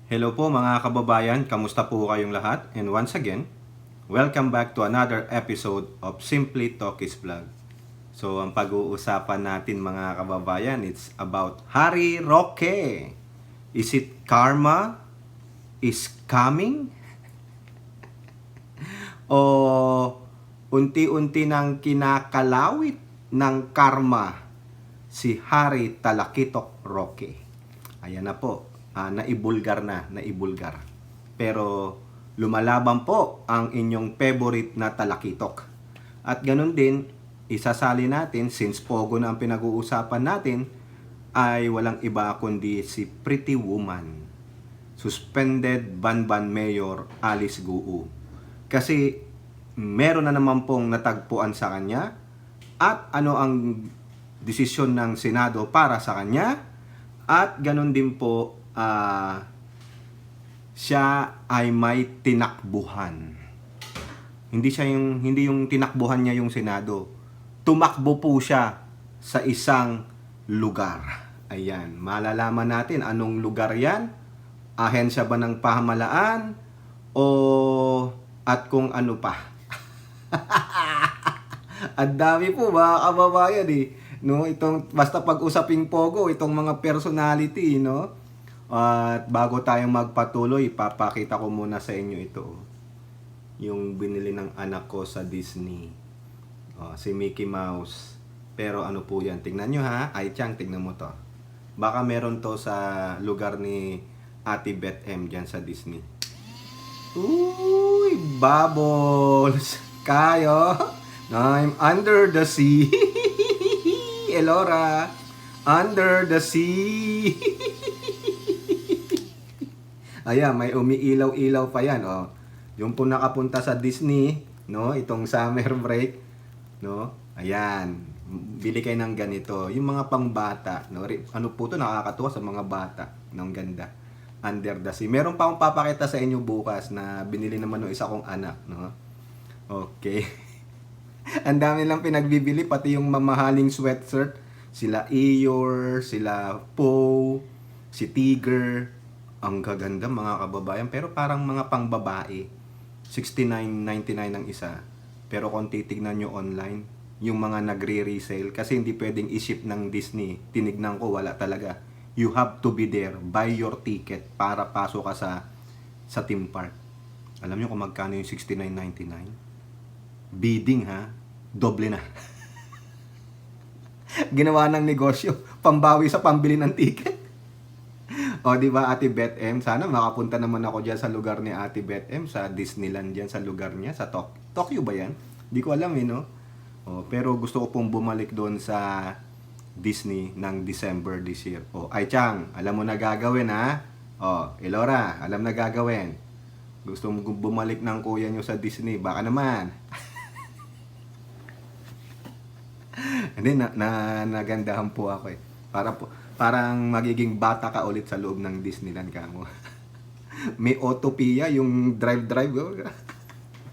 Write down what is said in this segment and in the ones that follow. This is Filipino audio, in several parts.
Hello po mga kababayan, kamusta po kayong lahat? And once again, welcome back to another episode of Simply Talkies Vlog. So ang pag-uusapan natin mga kababayan, it's about Harry Roque. Is it karma is coming? O unti-unti nang kinakalawit ng karma si Harry Talakitok Roque? Ayan na po. Naibulgar. Pero lumalaban po ang inyong favorite na talakitok. At ganun din, isasali natin, since Pogo na ang pinag-uusapan natin, ay walang iba kundi si Pretty Woman. Suspended Banban Mayor Alice Guo. Kasi meron na naman pong natagpuan sa kanya at ano ang desisyon ng Senado para sa kanya at ganun din po siya ay may tinakbuhan. Hindi yung tinakbuhan niya yung Senado. Tumakbo po siya sa isang lugar. Ayan, malalaman natin anong lugar 'yan. Ahensya ba ng pamahalaan o at kung ano pa. Ang dami po mga kababayan no, itong basta pag-usaping Pogo, itong mga personality, no? At bago tayong magpatuloy, ipapakita ko muna sa inyo ito. Yung binili ng anak ko sa Disney. Si Mickey Mouse. Pero ano po yan? Tingnan nyo ha. Ay, Chang, tingnan mo to. Baka meron to sa lugar ni Ate Beth M dyan sa Disney. Uy, bubbles. Kayo. I'm under the sea. Elora. Under the sea. Ayan, may umiilaw-ilaw pa yan, oh. Yung po nakapunta sa Disney, no, itong summer break, no. Ayan, bili kayo ng ganito, yung mga pangbata, no. Ano po to, nakakatuwa sa mga bata, ng ganda. Under the sea. Meron pa akong papakita sa inyo bukas na binili naman ng isa kong anak, no. Okay. Ang dami lang pinagbibili, pati yung mamahaling sweatshirt, sila Eeyore, sila Poe, si Tiger. Ang gaganda mga kababayan, pero parang mga pangbabae. 69.99 ang isa. Pero kung titignan nyo online, yung mga nagre-resale, kasi hindi pwedeng i-ship ng Disney. Tinignan ko, wala talaga. You have to be there, buy your ticket para pasok ka sa theme park. Alam nyo kung magkano yung 69.99? Bidding ha, doble na. Ginawa ng negosyo, pambawi sa pambili ng ticket. O, di ba, Ate Beth M? Sana makapunta naman ako diyan sa lugar ni Ate Beth M, sa Disneyland diyan sa lugar niya, sa Tokyo ba yan? Di ko alam no? O, pero gusto ko pong bumalik doon sa Disney ng December this year. O, ay Chang, alam mo na gagawin ha? O, Elora, alam na gagawin. Gusto mo bumalik ng kuya nyo sa Disney, baka naman. Hindi, nagandahan po ako eh. Parang magiging bata ka ulit sa loob ng Disneyland ka mo. May Autopia, yung drive.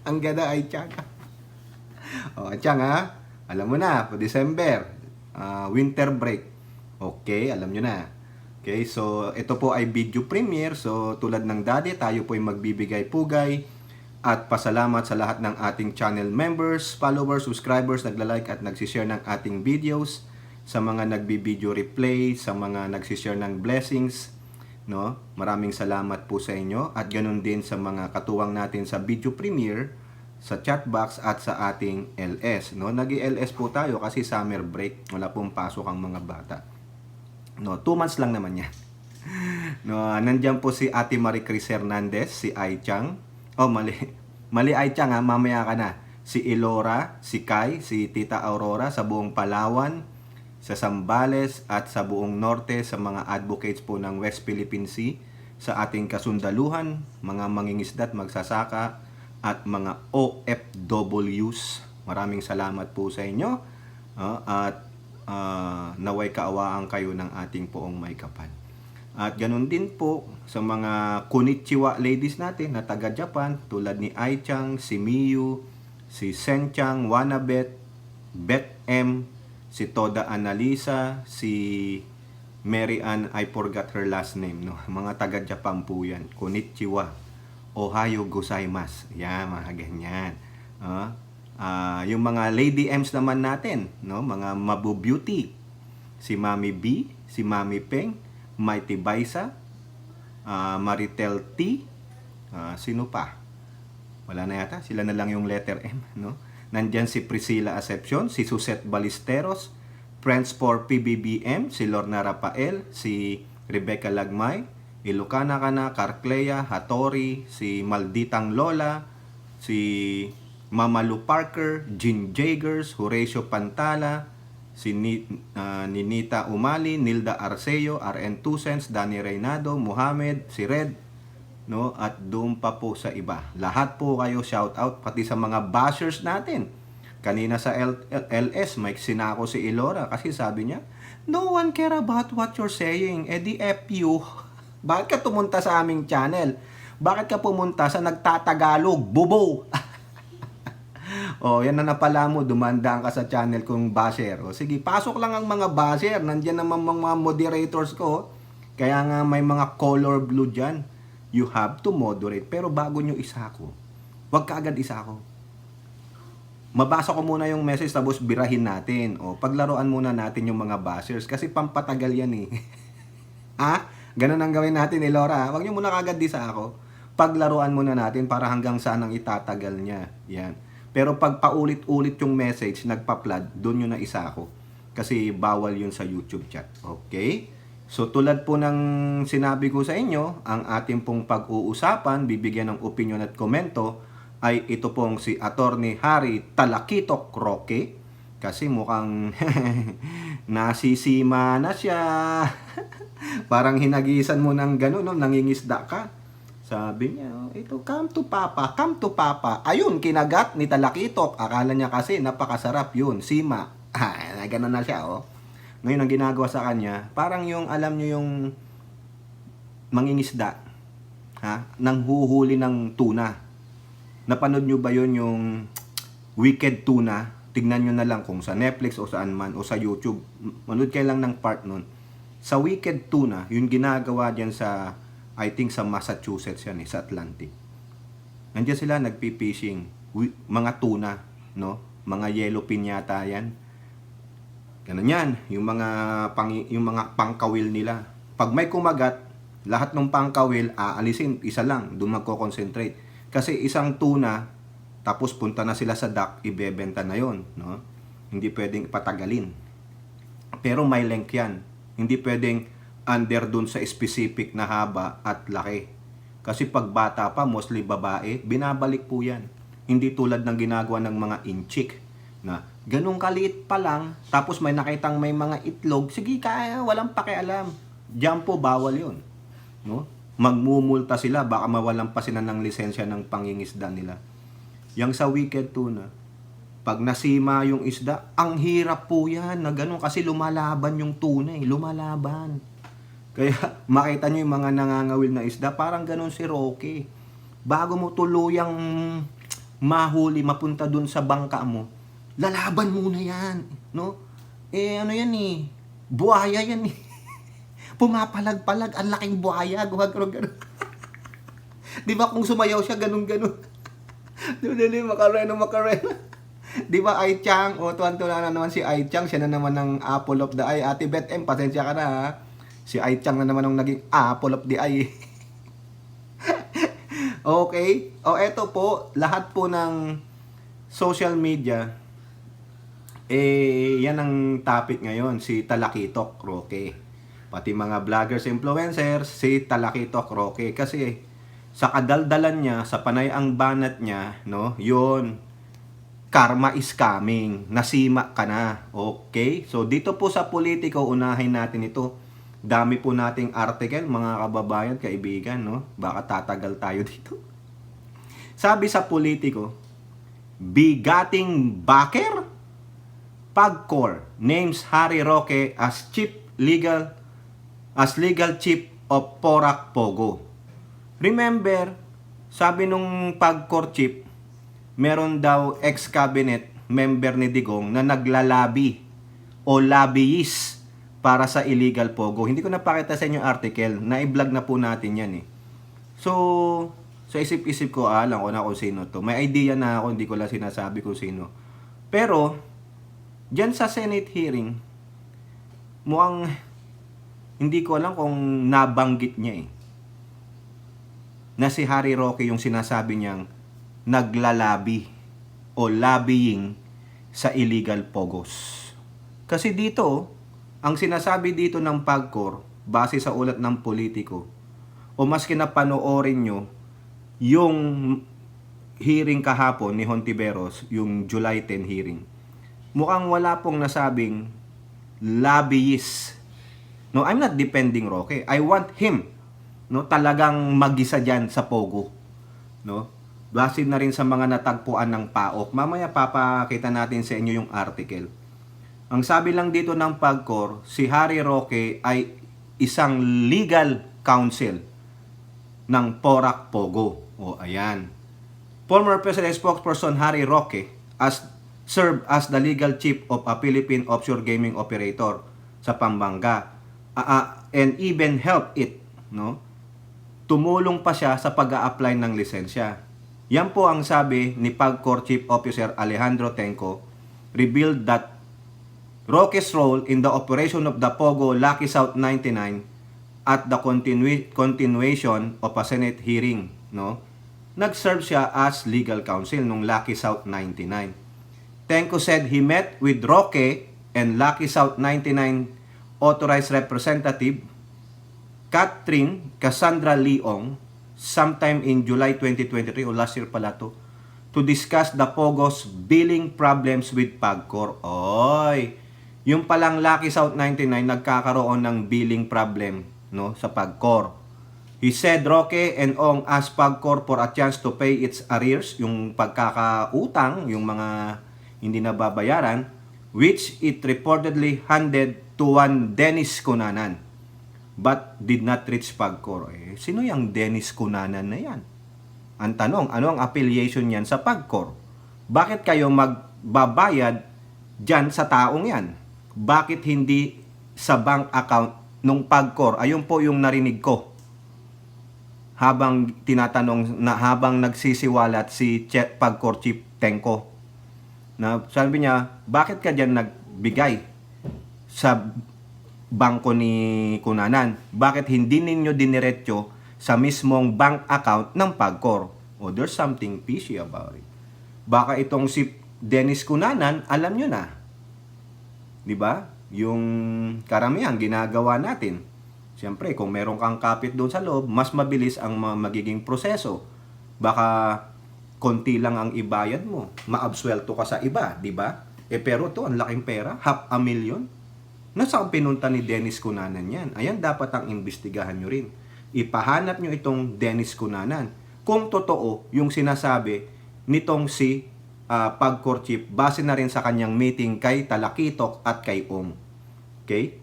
Ang ganda ay Chang. O, Chang ha, alam mo na, po December, winter break. Okay, alam nyo na. Okay, so ito po ay video premiere. So tulad ng dati, tayo po ay magbibigay pugay at pasalamat sa lahat ng ating channel members, followers, subscribers, nagla-like at nagsishare ng ating videos, sa mga nagbi-video replay, sa mga nagsishare ng blessings, no? Maraming salamat po sa inyo at ganun din sa mga katuwang natin sa video premiere, sa chat box at sa ating LS, no? Nag-LS po tayo kasi summer break, wala pong pasok ang mga bata. No, 2 months lang naman 'yan. No, nandiyan po si Ate Marie Cris Hernandez, si Ai Chang. Oh, mali. Mali Ai Chang ha, mamaya ka na. Si Elora, si Kai, si Tita Aurora sa buong Palawan, sa Zambales at sa buong norte, sa mga advocates po ng West Philippine Sea, sa ating kasundaluhan, mga mangingisda at magsasaka, at mga OFWs. Maraming salamat po sa inyo. At naway kaawaan kayo ng ating poong may kapal. At ganun din po sa mga konnichiwa ladies natin na taga Japan, tulad ni Ai Chang, si Miyu, si Sen Chang, Wanabet, Beth M, si Toda Analisa, si Mary Ann, I forgot her last name, no? Mga taga Japan po yan. Konnichiwa. Ohayo gozaimasu. Yan, mga ganyan. Yung mga Lady M's naman natin, no? Mga Mabu Beauty. Si Mami B, si Mami Peng, Mighty Baisa, Maritel T, sino pa? Wala na yata, sila na lang yung letter M, no? Nandyan si Priscilla Acepcion, si Suzette Ballesteros, Friends for PBBM, si Lorna Rafael, si Rebecca Lagmay, Ilocana Kana, Carclea, Hattori, si Malditang Lola, si Mama Lou Parker, Jean Jagers, Horacio Pantala, si Ninita Umali, Nilda Arceo, RN Tusens, Danny Reynado, Mohamed, si Red, no? At doon pa po sa iba. Lahat po kayo shout out, pati sa mga bashers natin. Kanina sa LS, may sinako si Ilora kasi sabi niya, no one care about what you're saying. Eh di F you. Bakit ka tumunta sa aming channel? Bakit ka pumunta sa nagtatagalog? Bubo! O, yan na napala mo, dumandaan ka sa channel kong basher. O, sige, pasok lang ang mga basher. Nandiyan naman mga moderators ko. Kaya nga may mga color blue dyan. You have to moderate. Pero bago nyo isako, wag ka agad isako. Mabasa ko muna yung message tapos birahin natin. O, paglaruan muna natin yung mga bashers kasi pampatagal yan eh. Ganun ang gawin natin eh, Laura. Wag nyo muna kagad di sa ako. Paglaruan muna natin para hanggang saan ang itatagal niya. Yan. Pero pag paulit-ulit yung message, nagpa-flood, doon nyo na isa ako. Kasi bawal yun sa YouTube chat. Okay? So tulad po ng sinabi ko sa inyo, ang ating pong pag-uusapan, bibigyan ng opinion at komento, ay ito pong si Attorney Harry Talakitok Roque. Kasi mukhang nasisima na siya. Parang hinagisan mo ng gano'n, no? Nangingisda ka. Sabi niya, ito, come to Papa, come to Papa. Ayun, kinagat ni Talakitok. Akala niya kasi napakasarap yun, sima. Gano'n na siya, oh. Ngayon, ang ginagawa sa kanya, parang yung, alam niyo yung mangingisda, nang huhuli ng tuna. Napanood nyo ba yun yung Wicked Tuna? Tignan nyo na lang kung sa Netflix o saan man o sa YouTube. Manood kayo lang ng part nun. Sa Wicked Tuna, yung ginagawa dyan sa, I think sa Massachusetts yan sa Atlantic. Nandiyan sila nagpi-fishing. Mga tuna, no? Mga yellowfin yata yan. Ganun yan. Yung mga pangkawil nila. Pag may kumagat, lahat ng pangkawil, aalisin, isa lang. Doon magko-concentrate. Kasi isang tuna, tapos punta na sila sa dock, ibebenta na yon, no? Hindi pwedeng patagalin. Pero may length yan. Hindi pwedeng under dun sa specific na haba at laki. Kasi pag bata pa, mostly babae, binabalik po yan. Hindi tulad ng ginagawa ng mga inchik na ganun kaliit pa lang, tapos may nakitang may mga itlog, sige kaya, walang pakialam. Diyan po, bawal yun, no? Magmumulta sila, baka mawalan pa sila ng lisensya ng pangingisda nila. Yang sa Wicked Tuna, pag nasima yung isda, ang hirap po yan na ganun kasi lumalaban yung tuna eh, lumalaban. Kaya makita nyo yung mga nangangawil na isda, parang ganun si Rocky. Bago mo tuluyang mahuli, mapunta dun sa bangka mo, lalaban muna yan, no? Eh ano yan eh, buhaya yan eh. Pumapalag-palag, ang laking buhaya, gano'n. Di ba kung sumayaw siya, ganun-ganun. Dili, makareno. Di ba, Ai Chang? O, tuwan-tuwa na naman si Ai Chang. Siya na naman ng apple of the eye. Ate Beth M, pasensya ka na ha. Si Ai Chang na naman ang naging apple of the eye. Okay. O, eto po, lahat po ng social media, yan ang topic ngayon, si Talakitok Roque. Pati mga vloggers, influencers, si Talakitok Roque. Kasi sa kadaldalan niya, sa panay ang banat niya, no, yun, karma is coming. Nasima ka na. Okay? So, dito po sa politiko, unahin natin ito. Dami po nating article, mga kababayan, kaibigan, no? Baka tatagal tayo dito. Sabi sa politiko, bigating backer, PAGCOR names Harry Roque as legal chief of Porac Pogo. Remember, sabi nung PAGCOR chief, meron daw ex-cabinet member ni Digong na naglalabi o lobbyist para sa illegal pogo. Hindi ko napakita sa inyo yung article, na-i-vlog na po natin yan eh. So, sa isip-isip ko, alam ko na kung sino to. May idea na ako, hindi ko lang sinasabi kung sino. Pero, dyan sa Senate hearing, mukhang hindi ko alam kung nabanggit niya eh. Na si Harry Roque yung sinasabi niyang naglalabi o lobbying sa illegal pogos. Kasi dito, ang sinasabi dito ng PAGCOR, base sa ulat ng politiko, o maski na panoorin nyo, yung hearing kahapon ni Hontiveros, yung July 10 hearing, mukhang wala pong nasabing lobbyist. No, I'm not defending Roque. I want him, no, talagang mag-isa dyan sa Pogo. No? Base na rin sa mga natagpuan ng PAOK. Mamaya papakita natin sa inyo yung article. Ang sabi lang dito ng PAGCOR, si Harry Roque ay isang legal counsel ng PORAC Pogo. O, ayan. Former President spokesperson Harry Roque served as the legal chief of a Philippine offshore gaming operator sa Pampanga. And even helped it, no? Tumulong pa siya sa pag-a-apply ng lisensya. Yan po ang sabi ni PAGCOR Chief Officer Alejandro Tenco, revealed that Roque's role in the operation of the Pogo Lucky South 99 at the continuation of a Senate hearing, no? Nag-serve siya as legal counsel nung Lucky South 99. Tenco said he met with Roque and Lucky South 99 authorized representative Catherine Cassandra Leong sometime in July 2023 o last year pala to discuss the Pogo's billing problems with PAGCOR. Oy, yung palang Lucky South 99 nagkakaroon ng billing problem, no, sa PAGCOR. He said Roque and Ong asked PAGCOR for a chance to pay its arrears, yung pagkakautang, yung mga hindi nababayaran, which it reportedly handed to one Dennis Cunanan, but did not reach PAGCOR. Sino yung Dennis Cunanan na yan? Ang tanong, ano ang affiliation niyan sa PAGCOR? Bakit kayo magbabayad dyan sa taong yan? Bakit hindi sa bank account nung PAGCOR? Ayun po yung narinig ko habang tinatanong, na habang nagsisiwalat si PAGCOR Chief Tenco. Na sabi niya, bakit ka dyan nagbigay sa bangko ni Cunanan? Bakit hindi ninyo diniretso sa mismong bank account ng PAGCOR? Oh, there's something fishy about it. Baka itong si Dennis Cunanan, alam nyo na. Di ba? Yung karamihan ginagawa natin. Siyempre, kung meron kang kapit doon sa loob, mas mabilis ang magiging proseso. Baka konti lang ang ibayad mo, maabsuelto ka sa iba, di ba? Pero to, ang laking pera, $500,000. Nasaan pinunta ni Dennis Cunanan yan? Ayan, dapat ang imbestigahan nyo rin. Ipahanap nyo itong Dennis Cunanan. Kung totoo yung sinasabi nitong si PAGCOR Chief, base na rin sa kanyang meeting kay Talakitok at kay Ong. Okay?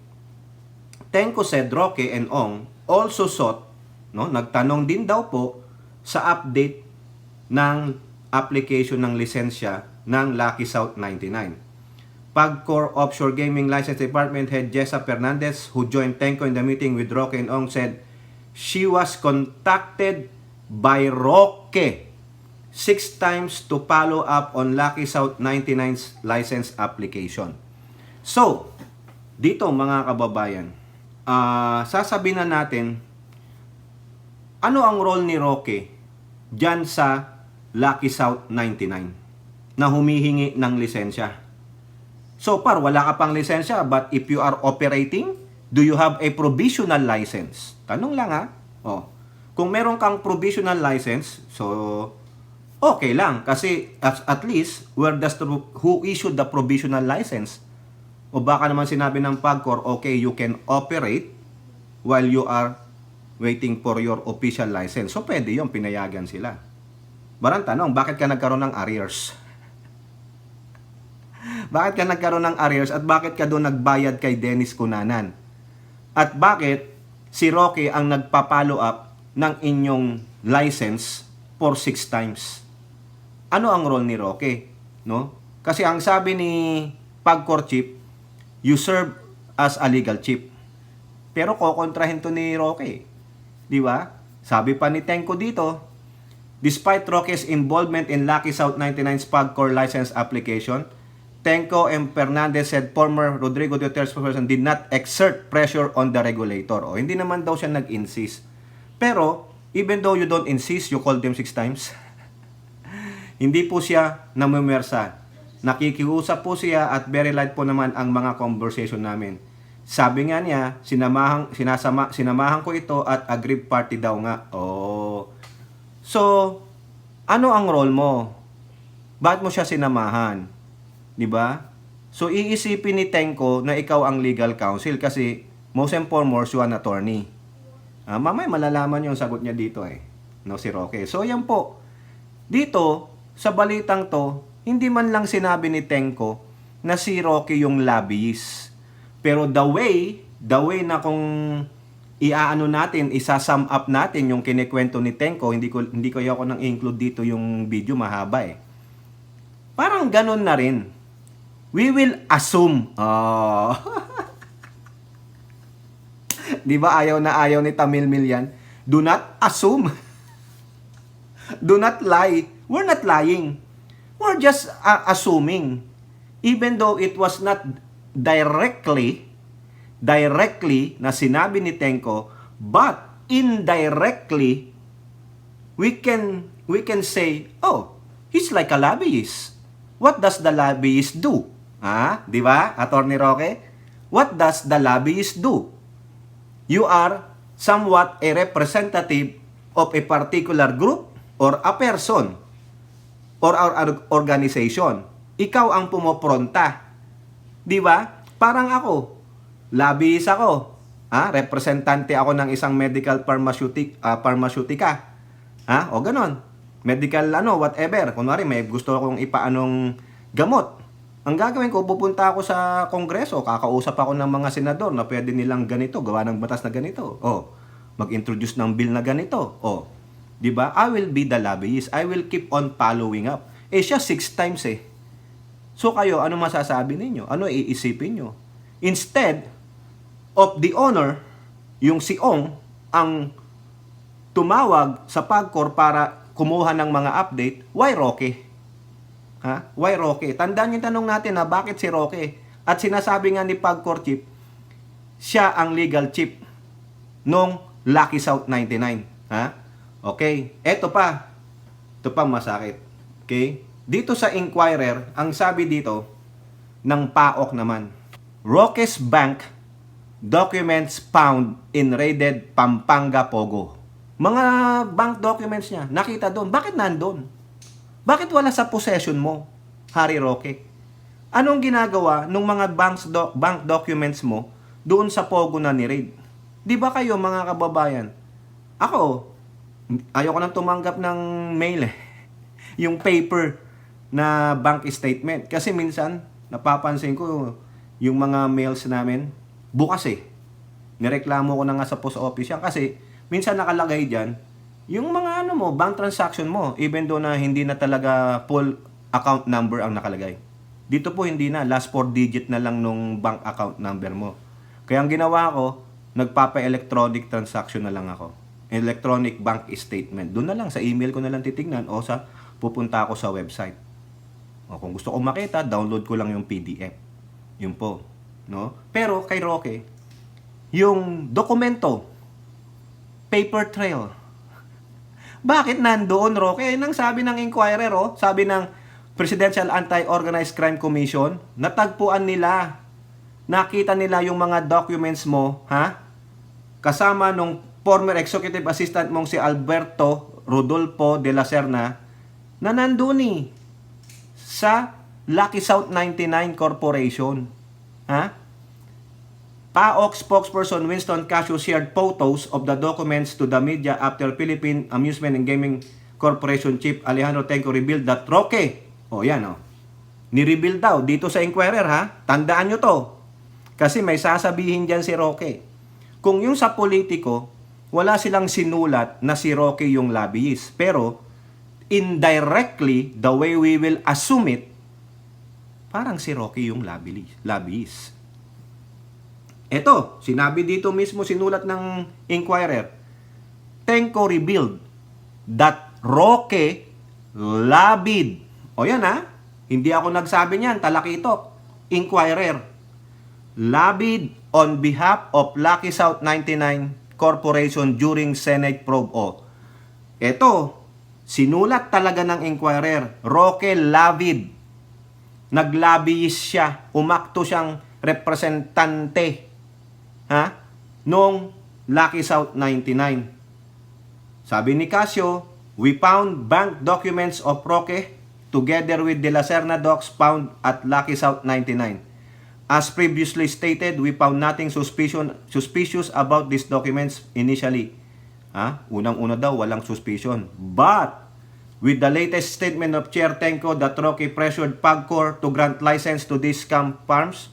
Tenco said Roque and Ong also sought, no, nagtanong din daw po sa update ng application ng lisensya ng Lucky South 99. PAGCOR Offshore Gaming License Department Head Jessa Fernandez, who joined Tenco in the meeting with Roque and Ong, said she was contacted by Roque 6 times to follow up on Lucky South 99's license application. So, dito mga kababayan, sasabihin na natin, ano ang role ni Roque dyan sa Lucky South 99 na humihingi ng lisensya? So far, wala ka pang lisensya, but if you are operating, do you have a provisional license? Tanong lang ha. Oh. Kung meron kang provisional license, so okay lang. Kasi at least, who issued the provisional license? O baka naman sinabi ng PAGCOR, okay, you can operate while you are waiting for your official license. So pwede yun, pinayagan sila. Barang tanong, bakit ka nagkaroon ng arrears? Bakit ka nagkaroon ng arrears at bakit ka doon nagbayad kay Dennis Cunanan? At bakit si Roque ang nagpa-follow up ng inyong license for 6 times? Ano ang role ni Roque? No? Kasi ang sabi ni PAGCOR Chief, you serve as a legal chip. Pero kokontrahin to ni Roque. Di ba? Sabi pa ni Tenko dito, despite Roque's involvement in Lucky South 99's PAGCOR license application, Tenko and Fernandez said former Rodrigo Duterte's person did not exert pressure on the regulator. O, hindi naman daw siya nag-insist. Pero, even though you don't insist, you call them 6 times. Hindi po siya namumersa. Nakikiusap po siya at very light po naman ang mga conversation namin. Sabi nga niya, sinamahan ko ito at aggrieved party daw nga. Oh. So, ano ang role mo? Bakit mo siya sinamahan? 'Di ba? So, iisipin ni Tenko na ikaw ang legal counsel kasi most and foremost, you an attorney. Mamaya malalaman yung sagot niya dito no, si Roque. So, yan po. Dito, sa balitang to, hindi man lang sinabi ni Tenko na si Roque yung lobbyist. Pero the way na kung iaano natin, isa-sum up natin yung kinikwento ni Tenko, hindi ko ako nang include dito yung video, mahaba Parang ganun na rin. We will assume. Oh. Di ba ayaw na ayaw ni Tamilmil yan? Do not assume. Do not lie. We're not lying. We're just assuming. Even though it was not directly na sinabi ni Tenko, but indirectly we can say, oh, he's like a lobbyist. What does the lobbyist do? Di ba, Attorney Roque? What does the lobbyist do? You are somewhat a representative of a particular group or a person or our organization. Ikaw ang pumopronta. Di ba? Parang ako, lobbyist ako. Representante ako ng isang medical pharmaceutica. O ganon. Medical whatever. Kunwari, may gusto akong ipaanong gamot. Ang gagawin ko, pupunta ako sa kongreso, kakausap ako ng mga senador na pwede nilang ganito, gawa ng batas na ganito. Mag-introduce ng bill na ganito. Di ba? I will be the lobbyist. I will keep on following up. Siya 6 times So kayo, ano masasabi ninyo? Ano iisipin nyo? Instead of the owner, yung si Ong, ang tumawag sa PAGCOR para kumuha ng mga update, why Roque? Why Roque? Tandaan yung tanong natin bakit si Roque? At sinasabi nga ni PAGCOR chief, siya ang legal chief nung Lucky South 99. Okay, ito pa masakit. Okay? Dito sa Inquirer, ang sabi dito ng PAOK naman, Roque's bank documents found in raided Pampanga Pogo. Mga bank documents niya, nakita doon. Bakit nandun? Bakit wala sa possession mo, Harry Roque? Anong ginagawa ng mga bank documents mo doon sa Pogo na ni-raid? Di ba kayo mga kababayan? Ako, ayoko nang tumanggap ng mail yung paper na bank statement. Kasi minsan, napapansin ko yung mga mails namin, bukas Nireklamo ko na nga sa post office yan kasi minsan nakalagay dyan, yung mga bank transaction mo, even though na hindi na talaga full account number ang nakalagay. Dito po hindi na, last 4 digit na lang nung bank account number mo. Kaya ang ginawa ko, nagpapa-electronic transaction na lang ako. Electronic bank statement. Doon na lang, sa email ko na lang titignan o pupunta ako sa website. Kung gusto ko makita, download ko lang yung PDF. Yun po. No? Pero kay Roque, yung dokumento, paper trail. Bakit nandoon, Roque? Nang sabi ng Inquirer, sabi ng Presidential Anti-Organized Crime Commission, natagpuan nila, nakita nila yung mga documents mo, kasama nung former executive assistant mong si Alberto Rodolfo de la Serna, na nandun sa Lucky South 99 Corporation. PAOK spokesperson Winston Casio shared photos of the documents to the media after Philippine Amusement and Gaming Corporation Chief Alejandro Tenco revealed that Roque, ni-reveal daw dito sa Inquirer tandaan nyo to. Kasi may sasabihin dyan si Roque. Kung yung sa politiko, wala silang sinulat na si Roque yung lobbyist. Pero, indirectly, the way we will assume it, parang si Roque yung lobbyist. Ito, sinabi dito mismo, sinulat ng Inquirer, Tenko revealed that Roque labid. O yan ha, hindi ako nagsabi niyan, talakitok. Inquirer. Labid on behalf of Lucky South 99 Corporation during Senate probe. O, eto, sinulat talaga ng Inquirer, Roque labid. Naglabiyis siya, umakto siyang representante nung Lucky South 99. Sabi ni Casio, we found bank documents of Roque together with De La Serna docs found at Lucky South 99. As previously stated, we found nothing suspicious about these documents initially. Unang-una daw, walang suspicion. But, with the latest statement of Chair Tenko that Roque pressured PAGCOR to grant license to these scam farms,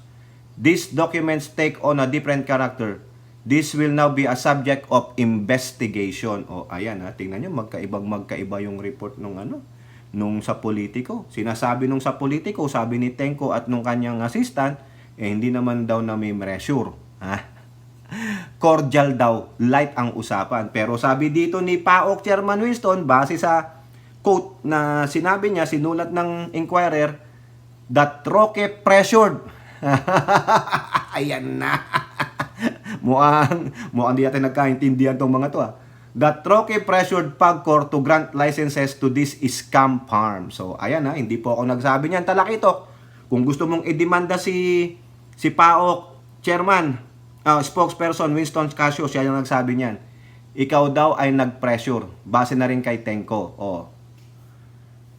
these documents take on a different character. This will now be a subject of investigation. O, ayan tingnan nyo, magkaiba yung report nung sa politiko. Sinasabi nung sa politiko, sabi ni Tenko at nung kanyang assistant, hindi naman daw na may measure. Cordial daw, light ang usapan. Pero sabi dito ni PAOK Chairman Winston, base sa quote na sinabi niya, sinulat ng Inquirer, that Roque pressured. Ayan na. mukhang di natin nagkaintindihan tong mga to. That Roque pressured PAGCOR to grant licenses to this scam farm. So, ayan hindi po ako nagsabi niyan. Talakitok, kung gusto mong idemanda si PAOK Chairman, spokesperson Winston Casio, siya yung nagsabi niyan. Ikaw daw ay nag-pressure. Base na rin kay Tenko.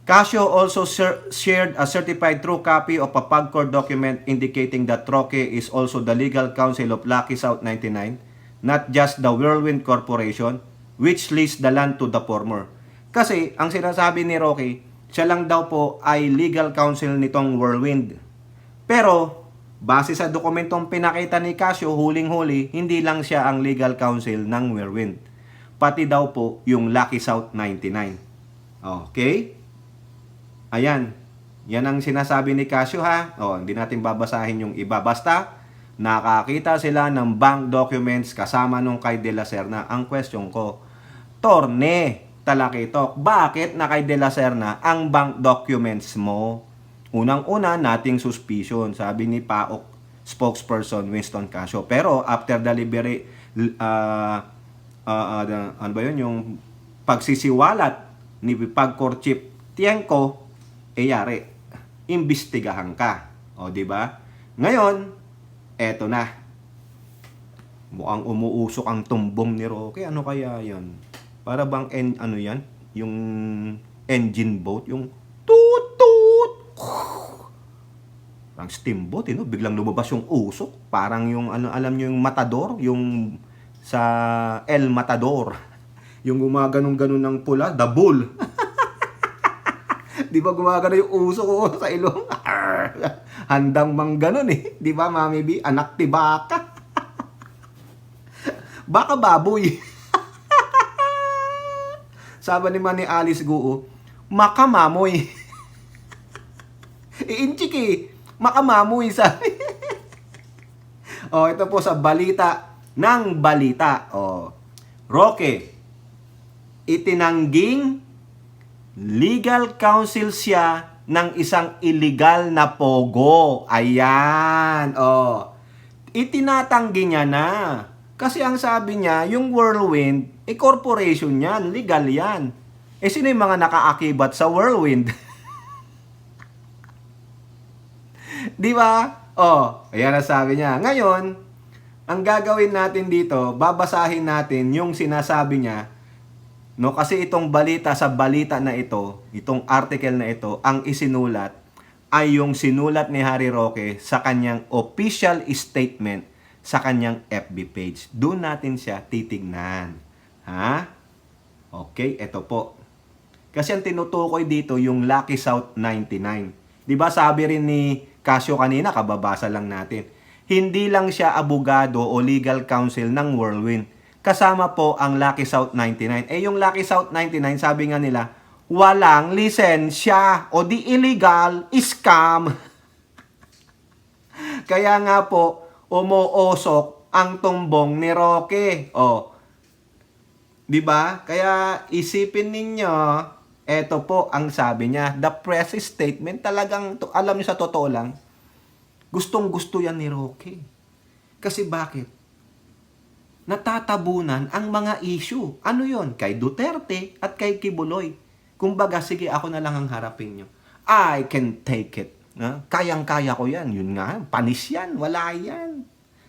Casio also shared a certified true copy of a PAGCOR document indicating that Roque is also the legal counsel of Lucky South 99, not just the Whirlwind Corporation, which leased the land to the former. Kasi, ang sinasabi ni Roque, siya lang daw po ay legal counsel nitong Whirlwind. Pero, base sa dokumentong pinakita ni Casio, huling-huli, hindi lang siya ang legal counsel ng Whirlwind. Pati daw po yung Lucky South 99. Okay? Ayan. Yan ang sinasabi ni Casio hindi natin babasahin yung iba. Basta, nakakita sila ng bank documents kasama nung kay De La Serna. Ang question ko, Torne, talakitok, bakit na kay De La Serna ang bank documents mo? Unang-una, nating suspicion, sabi ni PAOK spokesperson Winston Casio. Pero after deliberate, ano ba yun, yung pagsisiwalat ni PAGCOR Chief Tienko, yari, imbestigahan ka. O, di ba? Ngayon, eto na. Mukhang umuusok ang tumbong ni Roque. Ano kaya yon? Para bang, ano yan? Yung engine boat, yung toot-toot. Parang steamboat, biglang lumabas yung usok. Parang yung, alam nyo yung Matador, yung sa El Matador. Yung gumaganong-ganon ng pula, the bull. Di ba gumagano yung uso ko sa ilong? Handang mang ganon Di ba, Mami B? Anak ti baka. Baka baboy. Sabi ni Alice Guo, makamamoy. Iinchik makamamoy sabi. Ito po sa balita ng balita. Roque, itinangging legal counsel siya ng isang illegal na pogo. Ayan. Itinatanggi niya na. Kasi ang sabi niya, yung Whirlwind, corporation yan. Legal yan. Sino yung mga nakaakibat sa Whirlwind? Di ba? Ayan ang sabi niya. Ngayon, ang gagawin natin dito, babasahin natin yung sinasabi niya. Kasi itong balita sa balita na ito, itong article na ito, ang isinulat ay yung sinulat ni Harry Roque sa kanyang official statement sa kanyang FB page. Doon natin siya titignan. Okay, ito po. Kasi ang tinutukoy dito yung Lucky South 99. Di ba sabi rin ni Casio kanina, kababasa lang natin. Hindi lang siya abogado o legal counsel ng Whirlwind. Kasama po ang Lucky South 99. Yung Lucky South 99, sabi nga nila, walang lisensya o di illegal, scam. Kaya nga po, umuusok ang tumbong ni Roque. Oh, 'di ba? Kaya isipin ninyo, eto po ang sabi niya, the press statement talagang alam niyo sa totoo lang, gustong-gusto yan ni Roque. Kasi bakit? Natatabunan ang mga issue. Ano yon? Kay Duterte at kay Kibuloy. Kumbaga, sige, ako na lang ang harapin nyo. I can take it. Kayang-kaya ko yan. Yun nga, panis yan. Wala yan.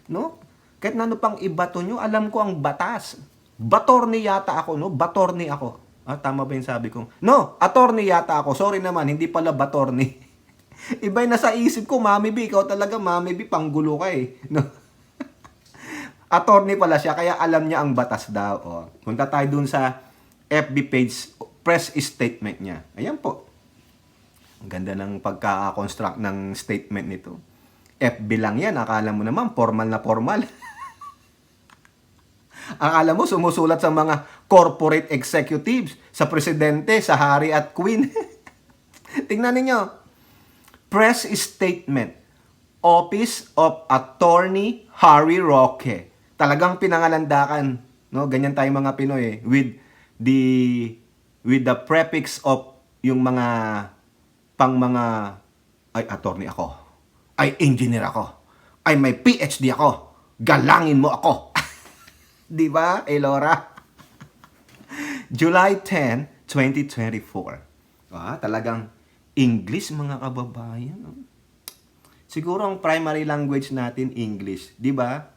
No? Kahit na ano pang ibato nyo, alam ko ang batas. Batorni yata ako, no? Batorni ako. Tama ba yung sabi ko? No, attorney yata ako. Sorry naman, hindi pala batorni. Iba'y nasa isip ko, Mami B, ikaw talaga, Mami B, panggulo ka eh. No? Attorney pala siya, kaya alam niya ang batas daw. Oh. Punta tayo dun sa FB page, press statement niya. Ayan po. Ang ganda ng pagka-construct ng statement nito. FB lang yan, akala mo naman, formal na formal. Akala mo, sumusulat sa mga corporate executives, sa presidente, sa hari at queen. Tingnan ninyo. Press statement. Office of Attorney Harry Roque. Talagang pinangalandakan, no? Ganyan tayo mga Pinoy with the prefix of yung mga ay attorney ako, ay engineer ako, ay may PhD ako, galangin mo ako. Di ba, Elora? July 10, 2024. Talagang English, mga kababayan. No? Siguro ang primary language natin English, di ba?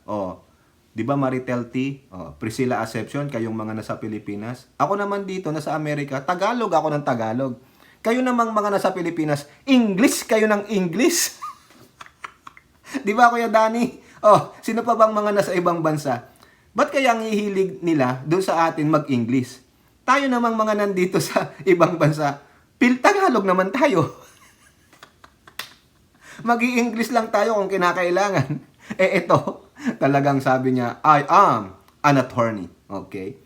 Di ba Maritel T? Priscilla Asception, kayong mga nasa Pilipinas. Ako naman dito, nasa Amerika, Tagalog ako ng Tagalog. Kayo namang mga nasa Pilipinas, English kayo ng English. Di ba, Kuya Danny? Sino pa bang mga nasa ibang bansa? Ba't kaya ang hihilig nila doon sa atin mag-English? Tayo namang mga nandito sa ibang bansa, Tagalog naman tayo. Mag-i-English lang tayo kung kinakailangan. Ito, talagang sabi niya, I am an attorney. Okay?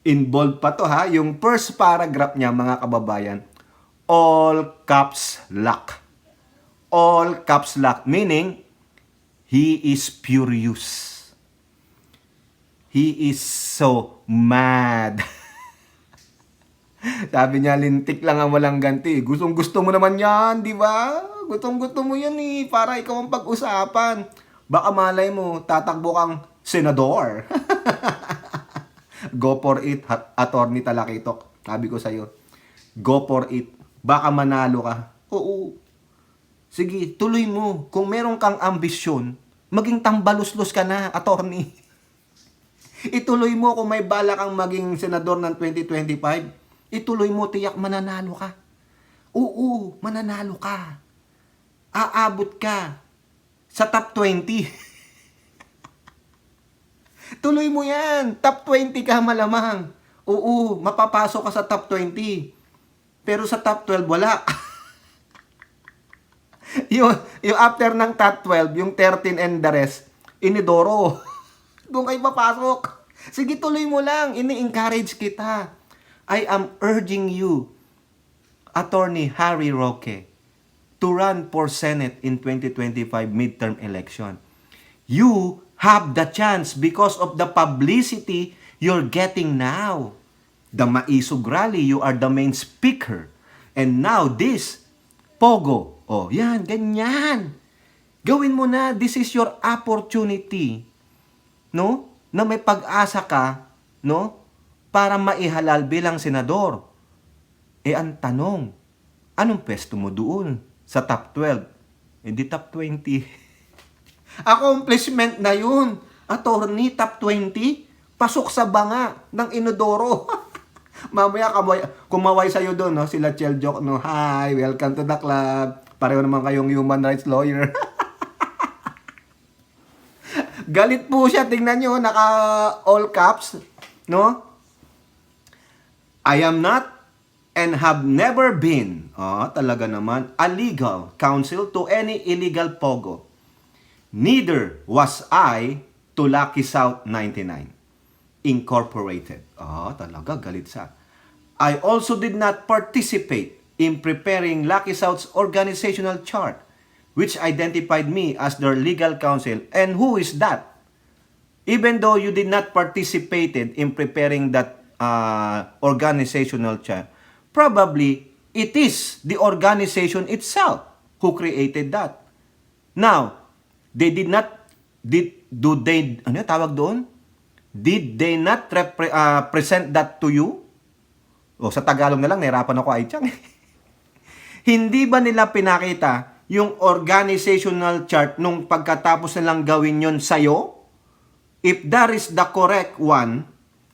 In bold pa to ha. Yung first paragraph niya, mga kababayan, all caps lock. All caps lock. Meaning, he is furious. He is so mad. Sabi niya, lintik lang ang walang ganti. Gustong-gusto mo naman yan, di ba? Gustong-gusto mo yan eh. Para ikaw ang pag-usapan. Baka malay mo, tatakbo kang senador. Go for it, attorney Talakitok. Sabi ko sa'yo, go for it. Baka manalo ka. Oo. Sige, tuloy mo. Kung meron kang ambisyon, maging tambaluslos ka na, attorney. Ituloy mo kung may bala kang maging senador ng 2025. Ituloy mo, tiyak mananalo ka. Oo, mananalo ka. Aabot ka sa top 20. Tuloy mo yan. Top 20 ka malamang. Oo, mapapasok ka sa top 20. Pero sa top 12, wala. yung after ng top 12, yung 13 and the rest, inidoro. Doon kayo papasok. Sige, tuloy mo lang. Ini-encourage kita. I am urging you, Attorney Harry Roque, to run for Senate in 2025 midterm election. You have the chance because of the publicity you're getting now. The Maisog rally, you are the main speaker. And now this, Pogo. Yan, ganyan. Gawin mo na, this is your opportunity. No? Na may pag-asa ka, no? Para maihalal bilang senador. Ang tanong, anong pwesto mo doon? Sa top 12, hindi top 20. Accomplishment na yun. Attorney, top 20, pasok sa banga ng inodoro. Mamaya kumaway sa'yo doon, no? Sila Chel Joke, no? Hi, welcome to the club. Pareho naman kayong human rights lawyer. Galit po siya, tingnan nyo, naka all caps, no? I am not and have never been, talaga naman, a legal counsel to any illegal pogo. Neither was I to Lucky South 99 Incorporated. Talaga, galit siya. I also did not participate in preparing Lucky South's organizational chart, which identified me as their legal counsel. And who is that? Even though you did not participated in preparing that organizational chart, probably it is the organization itself who created that. Now, they did not, ano yung tawag doon? Did they not present that to you? O sa Tagalog na lang, nahirapan ako ay tiyang. Hindi ba nila pinakita yung organizational chart nung pagkatapos nilang gawin yon sa'yo? If that is the correct one,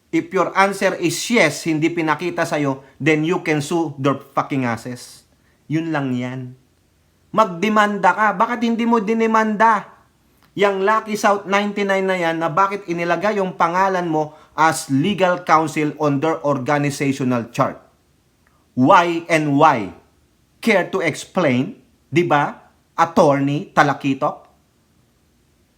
if your answer is yes, hindi pinakita sa'yo, then you can sue their fucking asses. Yun lang yan. Magdemanda ka. Bakit hindi mo dinemanda? Yang Lucky South 99 na yan, na bakit inilagay yung pangalan mo as legal counsel on their organizational chart? Why and why? Care to explain? Diba? Attorney, talakitok?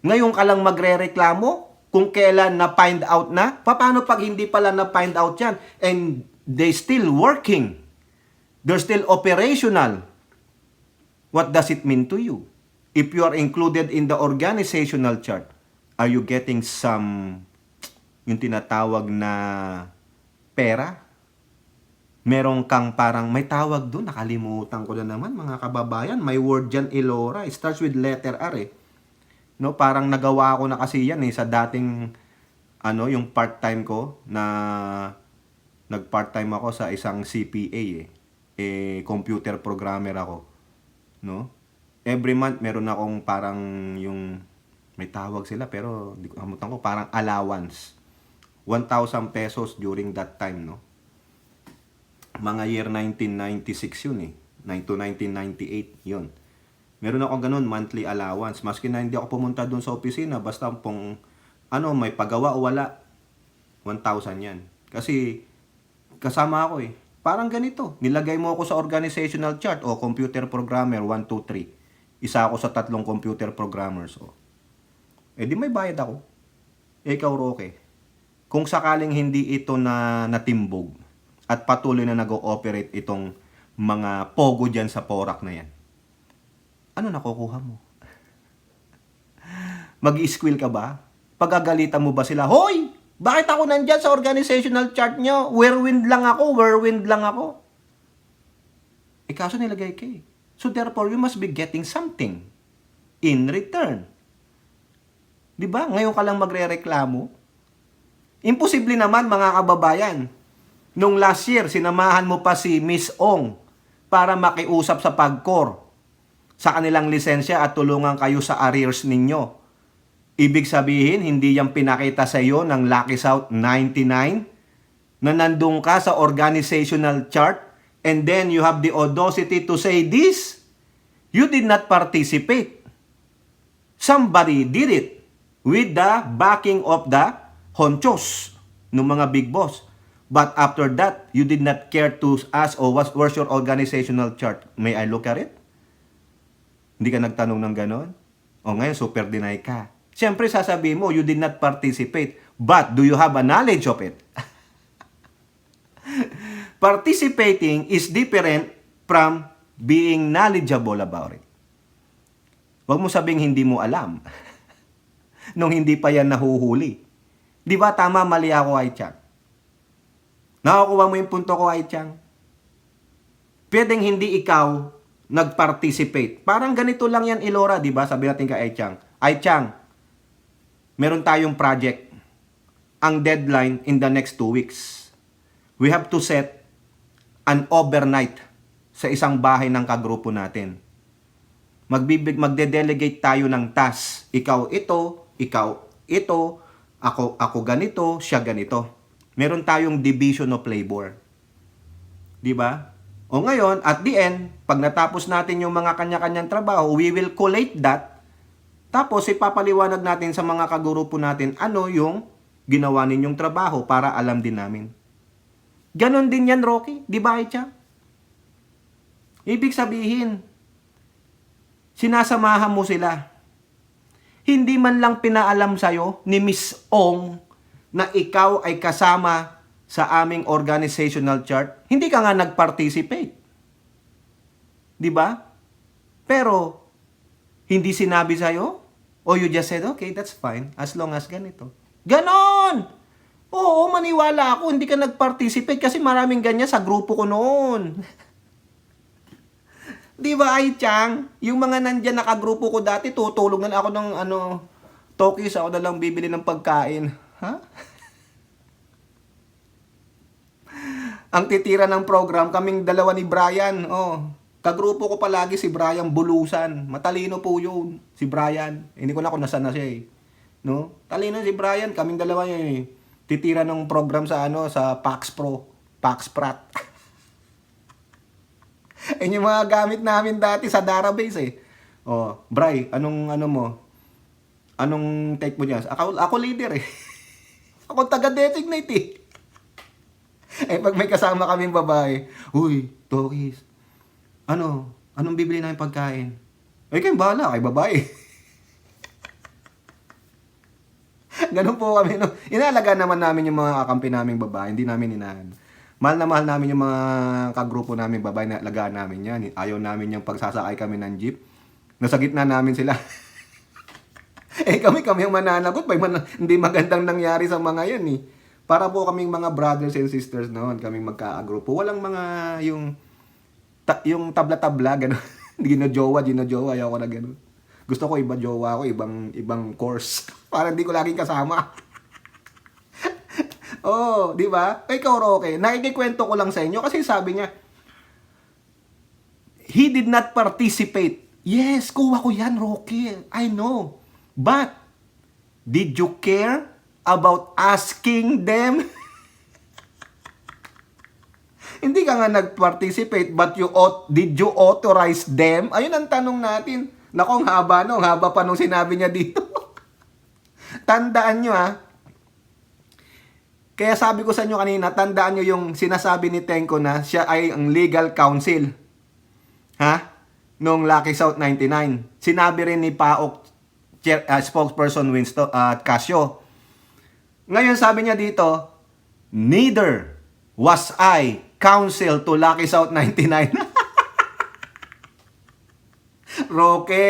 Ngayon ka lang magre-reklamo kung kailan na-find out na? Paano pag hindi pala na-find out yan? And they still working. They're still operational. What does it mean to you? If you are included in the organizational chart, are you getting some, yung tinatawag na pera? Meron kang parang, may tawag doon, nakalimutan ko na naman mga kababayan, may word dyan, Elora, it starts with letter R eh. No, parang nagawa ko na kasi yan eh, sa dating, yung part-time ko, na nag-part-time ako sa isang CPA computer programmer ako. No? Every month meron akong parang yung may tawag sila pero hindi ko hamutan ko, parang allowance. 1,000 pesos during that time, no? Mga year 1996 yun eh. To 1998 yun. Meron akong ganun monthly allowance. Maski na hindi ako pumunta doon sa opisina, basta pong may pagawa o wala, 1,000 yan. Kasi kasama ako eh. Parang ganito, nilagay mo ako sa organizational chart o computer programmer 1, 2, 3. Isa ako sa 3 computer programmers. Di may bayad ako. Ikaw, Roque. Kung sakaling hindi ito na natimbog at patuloy na nag-ooperate itong mga pogo dyan sa Porac na yan, ano nakukuha mo? Mag-i-squill ka ba? Pagagalitan mo ba sila? Hoy! Bakit ako nandyan sa organizational chart nyo? Whirlwind lang ako. Kaso nilagay ka eh. So therefore, you must be getting something in return. Diba? Ngayon ka lang magre-reklamo. Imposible naman mga kababayan. Nung last year, sinamahan mo pa si Miss Ong para makiusap sa PAGCOR sa kanilang lisensya at tulungan kayo sa arrears ninyo. Ibig sabihin, hindi yan pinakita sa iyo ng Lucky South 99 na nandun ka sa organizational chart. And then you have the audacity to say this. You did not participate. Somebody did it with the backing of the honchos ng mga big boss. But after that, you did not care to ask, where's your organizational chart? May I look at it? Hindi ka nagtanong ng ganon? Ngayon, super deny ka. Siyempre, sasabihin mo, you did not participate. But do you have a knowledge of it? Participating is different from being knowledgeable about it. Huwag mo sabing hindi mo alam. Nung hindi pa yan nahuhuli. Di ba tama, mali ako, Ai-chan? Nakakuha mo yung punto ko, Ai-chan? Pwedeng hindi ikaw nag-participate. Parang ganito lang yan, Elora, di ba? Sabi natin kay Ai-chan. Ai-chan, meron tayong project. Ang deadline in the next 2 weeks. We have to set an overnight sa isang bahay ng kagrupo natin. Magde-delegate tayo ng task. Ikaw ito, ako ganito, siya ganito. Meron tayong division of labor. Di ba? O ngayon, at the end, pag natapos natin yung mga kanya-kanyang trabaho, we will collate that. Tapos, ipapaliwanag natin sa mga kagrupo natin ano yung ginawa ninyong trabaho para alam din namin. Ganon din yan, Rocky. Di ba, Ai-chan? Ibig sabihin, sinasamahan mo sila. Hindi man lang pinaalam sa'yo ni Miss Ong na ikaw ay kasama sa aming organizational chart. Hindi ka nga nag-participate. Di ba? Pero, Hindi sinabi sa'yo? O you just said, okay, that's fine, as long as ganito. Ganon! Oo, maniwala ako, hindi ka nag-participate kasi maraming ganyan sa grupo ko noon. Di ba, ay Chang? Yung mga nandyan nakagrupo ko dati, tutulong na lang ako ng Tokis, ako na lang bibili ng pagkain. Ha? Ang titira ng program, kaming dalawa ni Brian. Oh, kagrupo ko palagi si Brian Bulusan. Matalino po yun, si Brian. Hindi ko na kung nasaan na siya eh. No? Talino si Brian, kaming dalawa yun eh. Titira ng program sa sa Pax Pro, Pax Prat. Yung mga gamit namin dati sa database eh. Oh, Bri, anong mo? Anong take mo diyan? Ako leader eh. Ako taga-designate eh. Eh, pag may kasama kaming babae, uy, Tokis, anong bibili namin pagkain? Eh, kayong bahala, kay babae. Ganun po kami, no? Inalaga naman namin yung mga kakampi naming babae, hindi namin inahan. Mahal na mahal namin yung mga kagrupo namin babae, na alagaan namin yan. Ayaw namin yung pagsasakay kami ng jeep. Nasa gitna namin sila. Eh, kami yung mananagot, hindi magandang nangyari sa mga yan eh. Para po kaming mga brothers and sisters noon, kaming magkaagrupo. Walang mga yung tabla-tabla, gano'n. Gino-jowa, ayaw ko na gano'n. Gusto ko iba jowa ko, ibang course. Para hindi ko laging kasama. Oh, di ba? Ikaw, Roque, nakikikwento ko lang sa inyo kasi sabi niya, he did not participate. Yes, kuha ko yan, Roque. I know. But, did you care about asking them? Hindi ka nga nag-participate, but did you authorize them? Ayun ang tanong natin. Nako, ang haba pa nung sinabi niya dito. Tandaan nyo Kaya sabi ko sa inyo kanina, tandaan nyo yung sinasabi ni Tenko na siya ay ang legal counsel. Nung Lucky South 99. Sinabi rin ni PAOK spokesperson Winston Casio. Ngayon sabi niya dito, neither was I counsel to Lucky South 99. Roque,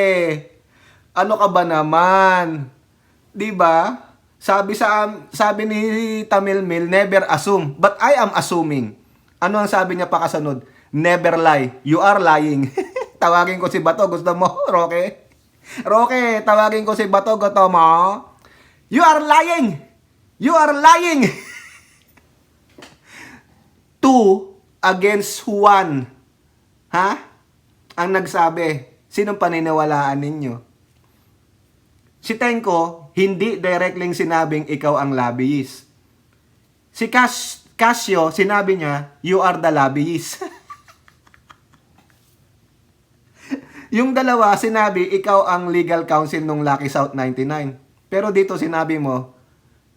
ano ka ba naman? 'Di ba? Sabi ni Tamil Mill, never assume, but I am assuming. Ano ang sabi niya pa kasunod? Never lie. You are lying. Tawagin ko si Bato, gusto mo, Roque? Roque, tawagin ko si Bato, gusto mo? You are lying. You are lying. 2 against 1. Ang nagsabi. Sinong paniniwalaan ninyo? Si Tenko, hindi directly sinabing ikaw ang lobbyist. Si Casio, sinabi niya, you are the lobbyist. Yung dalawa, sinabi, ikaw ang legal counsel nung Lucky South 99. Pero dito sinabi mo,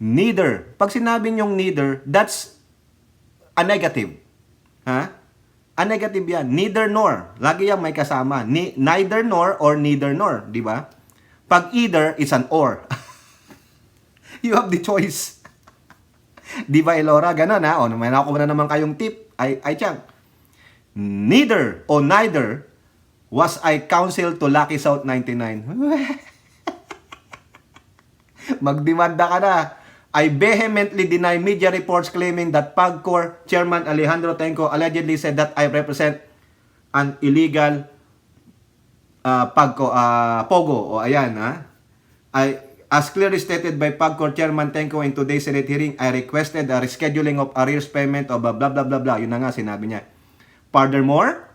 neither. Pag sinabi niyong neither, that's a negative. A negative yan. Neither nor. Lagi yan may kasama. Neither nor or neither nor. Di ba? Pag either, is an or. You have the choice. Di ba, Elora? Ganon O, may nakuha na naman kayong tip. Ay, Chang. Neither o neither was I counsel to Lucky South 99. Magdemanda ka na. I vehemently deny media reports claiming that PAGCOR Chairman Alejandro Tenco allegedly said that I represent an illegal POGO. O ayan, as clearly stated by PAGCOR Chairman Tenco in today's Senate hearing, I requested a rescheduling of arrears payment of blah blah blah blah. Yun na nga, sinabi niya. Furthermore,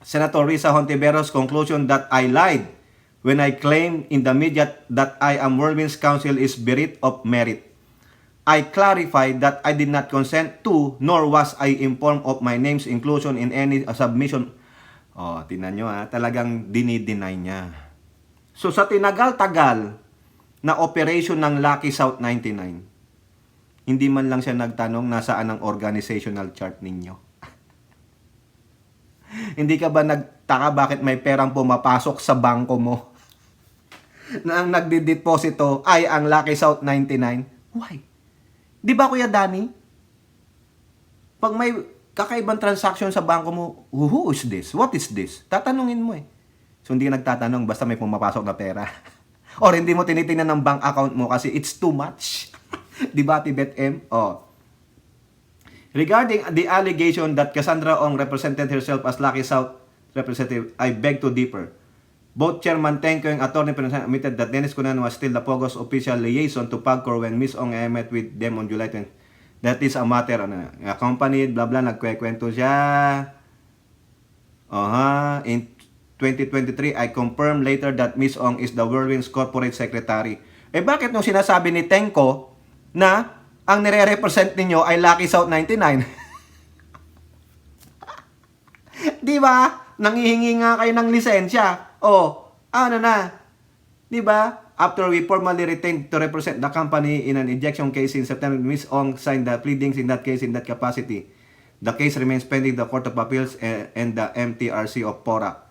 Senator Risa Hontiveros' conclusion that I lied when I claimed in the media that I am Whirlwind's counsel is bereft of merit. I clarified that I did not consent to, nor was I informed of my name's inclusion in any submission. Tingnan nyo talagang dinideny niya. So sa tinagal-tagal na operation ng Lucky South 99, hindi man lang siya nagtanong nasaan ang organizational chart ninyo. Hindi ka ba nagtaka bakit may perang pumapasok sa bangko mo? Na ang nagdideposito ay ang Lucky South 99? Why? Di ba, Kuya Danny? Pag may kakaibang transaction sa bangko mo, who is this? What is this? Tatanungin mo So hindi ka nagtatanong basta may pumapasok na pera. Or hindi mo tinitingnan ng bank account mo kasi it's too much. Di ba, Tibet M? Oh. Regarding the allegation that Cassandra Ong represented herself as Lucky South representative, I beg to differ. Both Chairman Tengko and Attorney Penasan admitted that Dennis Cunan was still the Pogo's official liaison to PAGCOR when Miss Ong met with them on July 20. That is a matter, accompanied, blah blah, nagkwekwento siya. In 2023, I confirmed later that Miss Ong is the Whirlwind's corporate secretary. Eh bakit nung sinasabi ni Tengko na ang nire-represent ninyo ay Lucky South 99? Di ba? Nanghihingi nga kayo ng lisensya. Ano na? Di ba? After we formally retained to represent the company in an injection case in September, Ms. Ong signed the pleadings in that case in that capacity. The case remains pending the Court of Appeals and the MTRC of PORA.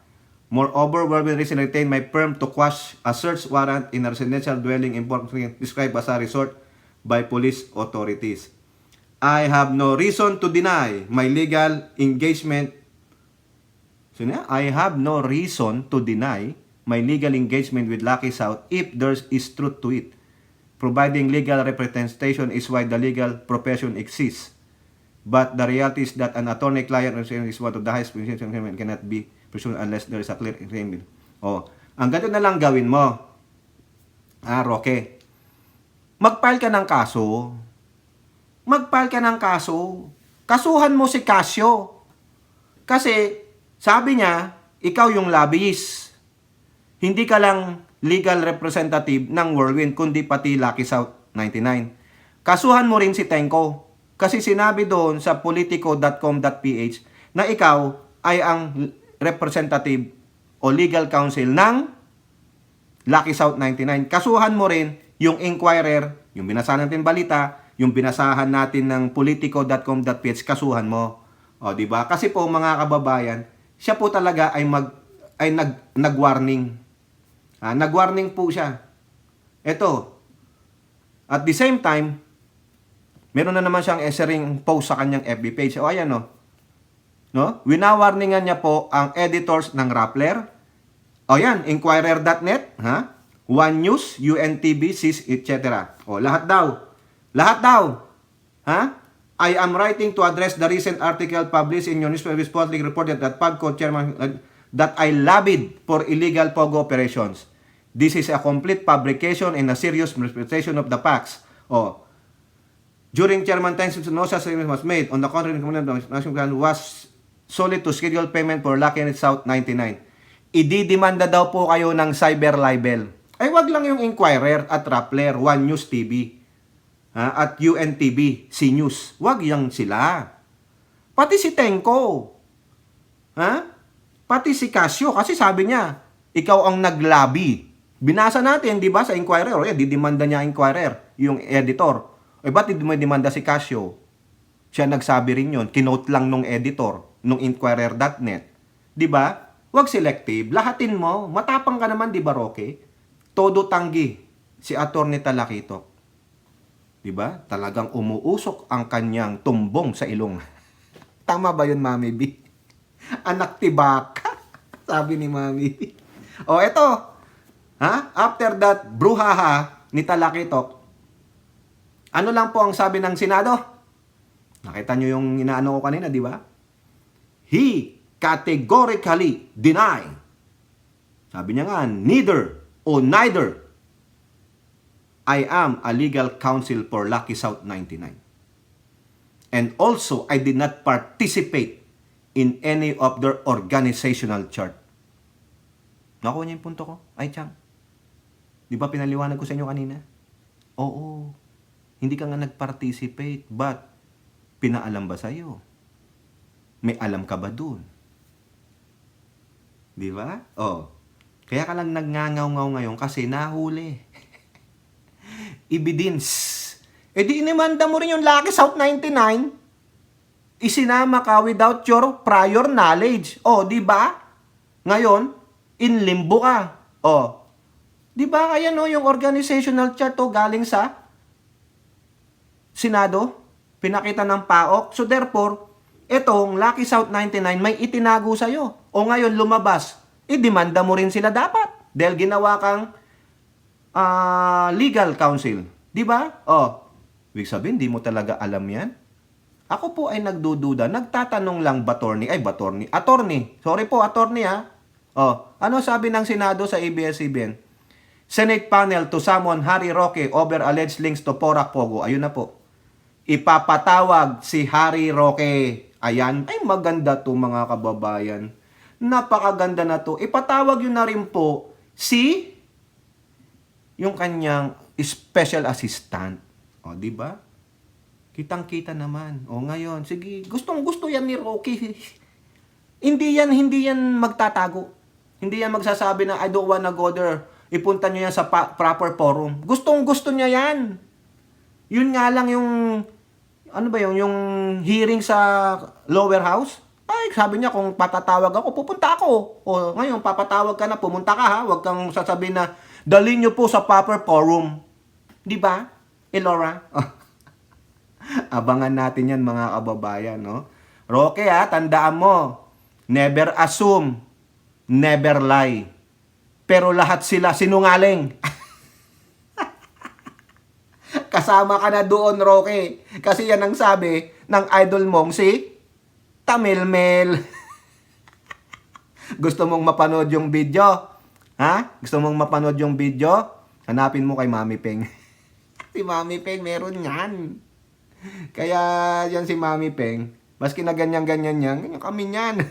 Moreover, Whirlwind recently retained my firm to quash a search warrant in a residential dwelling importantly described as a resort by police authorities. I have no reason to deny my legal engagement. I have no reason to deny my legal engagement with Lucky South if there is truth to it. Providing legal representation is why the legal profession exists. But the reality is that an attorney-client relationship is one of the highest positions cannot be pursued unless there is a clear agreement. Ang ganito na lang gawin mo. Roque. Mag-file ka ng kaso. Mag-file ka ng kaso. Kasuhan mo si Casio. Kasi, sabi niya, ikaw yung lobbyist. Hindi ka lang legal representative ng Whirlwind, kundi pati Lucky South 99. Kasuhan mo rin si Tengko. Kasi sinabi doon sa politico.com.ph na ikaw ay ang representative o legal counsel ng Lucky South 99. Kasuhan mo rin yung Inquirer, yung binasahan natin balita, yung binasahan natin ng politico.com.ph, kasuhan mo. Di ba? Kasi po mga kababayan, siya po talaga ay nag-warning. Nag-warning po siya. Ito. At the same time, meron na naman siyang sharing post sa kanyang FB page. Ayan no. Winawarningan niya po ang editors ng Rappler. Ayan, Inquirer.net, One News, UNTV, CIS, etc. Lahat daw. Lahat daw. I am writing to address the recent article published in your newspaper which falsely reported that PAGCOR chairman that I lobbied for illegal POGO operations. This is a complete fabrication and a serious misrepresentation of the facts. During Chairman Teng's no such statement was made. On the contrary, the national plan was solely to schedule payment for Lucky South 99. Ididimanda daw po kayo ng cyber libel. Ay wag lang yung Inquirer at Rappler, One News TV. At UNTV, C-News. Wag yang sila. Pati si Tengko. Pati si Casio. Kasi sabi niya, ikaw ang naglabi. Binasa natin, di ba, sa Inquirer. Didimanda niya Inquirer, yung editor. Ba't di mo demanda si Casio? Siya nagsabi rin yun. Kinote lang nung editor, nung Inquirer.net. Di ba? Wag selective. Lahatin mo. Matapang ka naman, di ba, Roque? Todo tanggi si Atty. Talakito. Diba? Talagang umuusok ang kanyang tumbong sa ilong. Tama ba yun, Mami B? Anak tibaka. Sabi ni Mami B. Eto. After that bruhaha ni Talakito, ano lang po ang sabi ng Senado? Nakita nyo yung inaano ko kanina, di ba? He categorically deny. Sabi niya nga, neither I am a legal counsel for Lucky South 99. And also, I did not participate in any of their organizational chart. Nakuha niyo yung punto ko? Ay, Chang. Di ba pinaliwanag ko sa inyo kanina? Oo. Hindi ka nga nag-participate, but pinaalam ba sa'yo? May alam ka ba dun? Di ba? Kaya ka lang nagngangaw-ngaw ngayon kasi nahuli. Evidence. Di inimanda mo rin yung Lucky South 99. Isinama ka without your prior knowledge. Di ba? Ngayon, in limbo ka. Di ba? Ayan yung organizational chart galing sa Senado. Pinakita ng PAOK. So therefore, itong Lucky South 99 may itinago sa'yo. Ngayon lumabas. i-demanda mo rin sila dapat. Dahil ginawa kang legal counsel. Di ba? Ibig sabihin, di mo talaga alam yan? Ako po ay nagdududa. Nagtatanong lang attorney. Sorry po, attorney ha. Ano sabi ng Senado sa ABS-CBN? Senate panel to summon Harry Roque over alleged links to Porac Pogo. Ayun na po. Ipapatawag si Harry Roque. Ayan. Ay, maganda to mga kababayan. Napakaganda na to. Ipatawag yun na rin po si yung kanyang special assistant. Di ba? Kitang-kita naman. Ngayon, sige, gustong-gusto yan ni Rocky. Hindi yan magtatago. Hindi yan magsasabi na, I don't wanna go there. Ipunta nyo yan sa proper forum. Gustong-gusto niya yan. Yun nga lang yung, yung hearing sa lower house. Ay, sabi niya, kung patatawag ako, pupunta ako. Ngayon, papatawag ka na, pumunta ka ha. Huwag kang sasabihin na, dalhin nyo po sa proper forum. Di ba, Elora? Abangan natin yan mga kababayan, no? Roque ha, tandaan mo, never assume, never lie. Pero lahat sila sinungaling. Kasama ka na doon, Roque. Kasi yan ang sabi ng idol mong si Tamilmel. Gusto mong mapanood yung video? Ha? Gusto mong mapanood yung video? Hanapin mo kay Mami Peng. Si Mami Peng meron yan. Kaya yan si Mami Peng, maski na ganyan-ganyan ganyan kami niyan.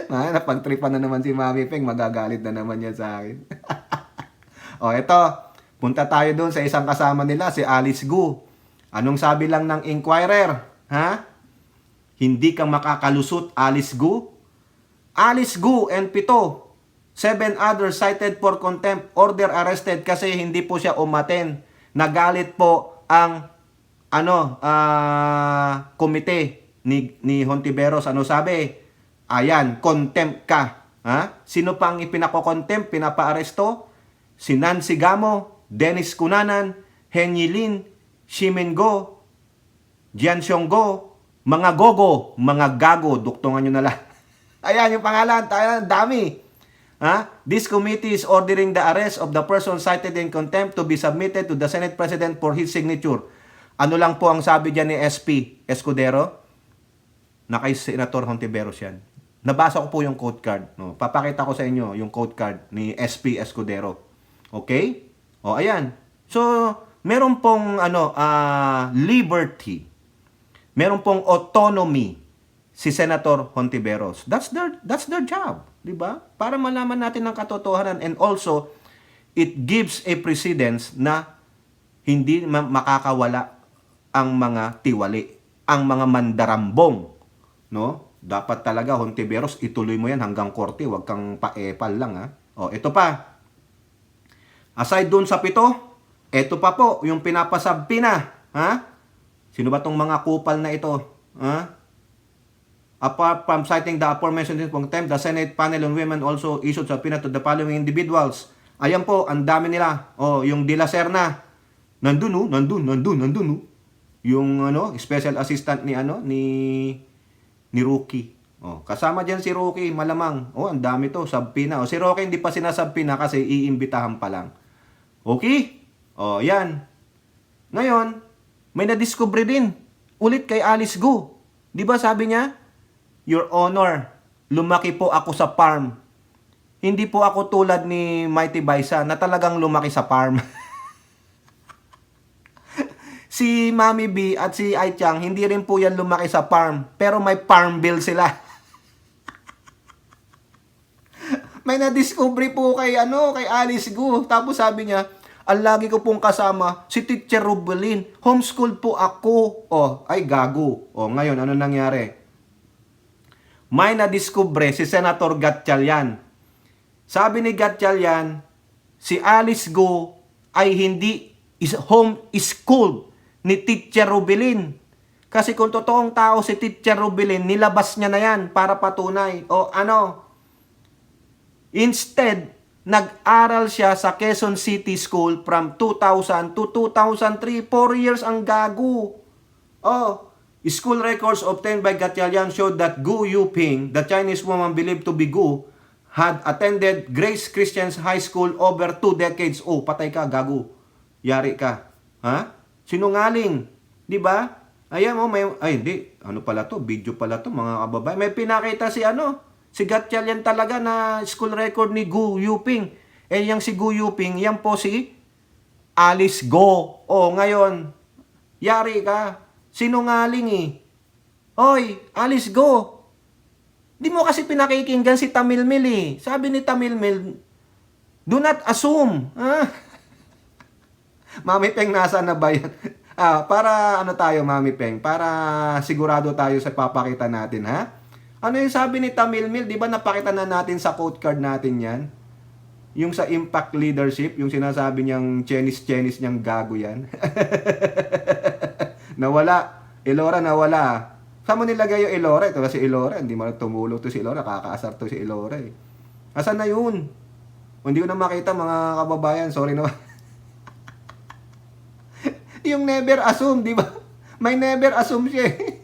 Napagtripan na naman si Mami Peng, magagalit na naman yan sa akin. Eto, punta tayo doon sa isang kasama nila, si Alice Gu. Anong sabi lang ng Inquirer? Ha? Hindi ka makakalusot, Alice Gu? Alice Gu and 7 others cited for contempt, order arrested kasi hindi po siya umaten. Nagalit po ang komite ni Hontiveros. Ano sabi? Ayan, contempt ka. Ha? Sino pang ipinako-contempt, pinapa-aresto? Si Nancy Gamo, Dennis Cunanan, Henry Lin, Shimin Go, Jian Xiong Go, mga gogo, mga gago, duktungan nyo na lang. Ayan yung pangalan, dami. This committee is ordering the arrest of the person cited in contempt to be submitted to the Senate President for his signature. Ano lang po ang sabi dyan ni SP Escudero? Na kay Senator Hontiveros yan. Nabasa ko po yung code card. No? Papakita ko sa inyo yung code card ni SP Escudero. Okay? Ayan. So, meron pong liberty. Meron pong autonomy si Senator Hontiveros. That's their job. Diba? Para malaman natin ang katotohanan, and also it gives a precedence na hindi makakawala ang mga tiwali, ang mga mandarambong, no? Dapat talaga Hontiveros, ituloy mo yan hanggang korte, wag kang paepal lang ha. Ito pa. Aside dun sa 7, ito pa po yung pinapasabpi na, ha? Sino ba tong mga kupal na ito? Ha? Apart from citing the aforementioned contempt, the Senate panel on women also issued subpoena to the following individuals. Ayan po, ang dami nila. Yung De La Serna. Nandun. Yung special assistant ni Rookie. Kasama diyan si Rookie, malamang. Ang dami to, subpoena. Si Rookie hindi pa sinasubpoena kasi iimbitahan pa lang. Okay? Yan. Ngayon, may nadiscover din ulit kay Alice Gu. Di ba sabi niya? Your Honor, lumaki po ako sa farm. Hindi po ako tulad ni Mighty Baisa na talagang lumaki sa farm. Si Mami B at si Ai Chang, hindi rin po yan lumaki sa farm. Pero may farm bill sila. May na-discovery po kay Alice Gu. Tapos sabi niya, ang lagi ko pong kasama, si Teacher Rubelin. Homeschool po ako. Ay gago. Ngayon, ano nangyari? May na-discover si Senator Gatchalian. Sabi ni Gatchalian, si Alice Gu ay hindi home-schooled ni Teacher Rubelin. Kasi kung totoong tao si Teacher Rubelin, nilabas niya na yan para patunay. Instead, nag-aral siya sa Quezon City School from 2000 to 2003. 4 years ang gago. School records obtained by Gatchalian showed that Gu Yuping, the Chinese woman believed to be Gu, had attended Grace Christian High School over 2 decades. Oh, patay ka, gago. Yari ka. Ha? Sinungaling. Di ba? Ayan mo, hindi. Ano pala to? Video pala to, mga kababayan. May pinakita si Gatchalian talaga na school record ni Gu Yuping. Yung si Gu Yuping, yan po si Alice Go. Oh, ngayon, yari ka. Sinungaling eh. Oy, Alice Go. Di mo kasi pinakikinggan si Tamil Mil eh. Sabi ni Tamil Mil, do not assume. Mami Peng, nasa na ba yan? Para ano tayo, Mami Peng? Para sigurado tayo sa papakita natin, ha? Ano yung sabi ni Tamil Mil? Di ba napakita na natin sa quote card natin yan? Yung sa impact leadership, yung sinasabi niyang Chinese niyang gago yan. Nawala. Elora nawala. Saan mo nilagay yung Elora? Ito kasi Elora. Hindi mo tumulong to si Elora. Kakaasar to si Elora eh. Asan na yun? Hindi ko na makita mga kababayan. Sorry na. Yung never assume, di ba? May never assume siya eh.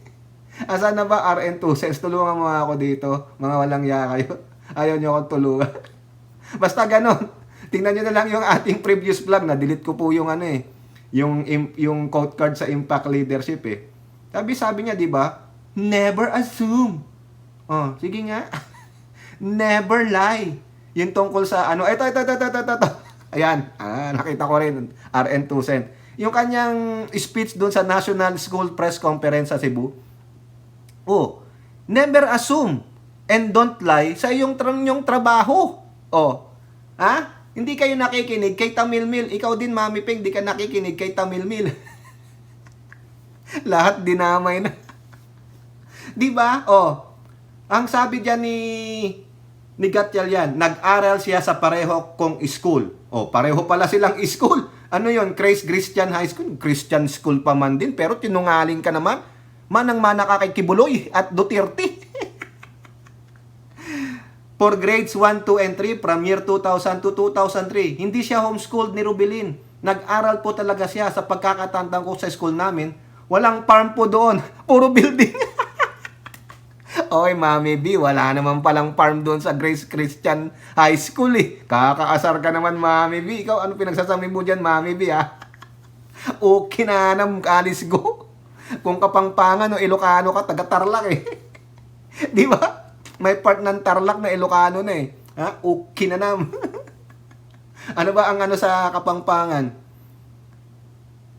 Asan na ba RN2 cents? Tulungan mo ako dito. Mga walang ya kayo. Ayaw niyo akong tulungan. Basta ganon. Tingnan niyo na lang yung ating previous vlog. Na-delete ko po yung ano eh. Yung quote card sa impact leadership eh. Sabi niya, di ba? Never assume. Oh, sige nga. Never lie. Yung tungkol sa ano. Ito. Ayan. Nakita ko rin. RN2 cent. Yung kanyang speech doon sa National School Press Conference sa Cebu. Oh, never assume and don't lie sa iyong trabaho. Oh, ha? Hindi kayo nakikinig kay Tamil Mil. Ikaw din, Mami Peng, di ka nakikinig kay Tamil Mil. Lahat dinamay na. Di ba? Oh, ang sabi diyan ni Gatchalian, nag-aral siya sa pareho kong school. Oh, pareho pala silang school. Ano yon? Grace Christian High School. Christian school pa man din. Pero tinungaling ka naman. Manang-mana ka kay Kibuloy at Duterte. For grades 1, 2, and 3 from year 2000 to 2003. Hindi siya homeschooled ni Rubilin. Nag-aral po talaga siya sa pagkakatandang ko sa school namin. Walang farm po doon. Puro building. Oy, Mami B, wala naman palang farm doon sa Grace Christian High School eh. Kakaasar ka naman, Mami B. Ikaw, ano pinagsasabi mo dyan, Mami B, ha? Okay na nam, Alice Go. Kung Kapampangan o Ilocano ka, taga-Tarlac eh. Di ba? May part ng Tarlac na Ilocano na eh. Ha? Okay na nam. Ano ba ang ano sa Kapampangan?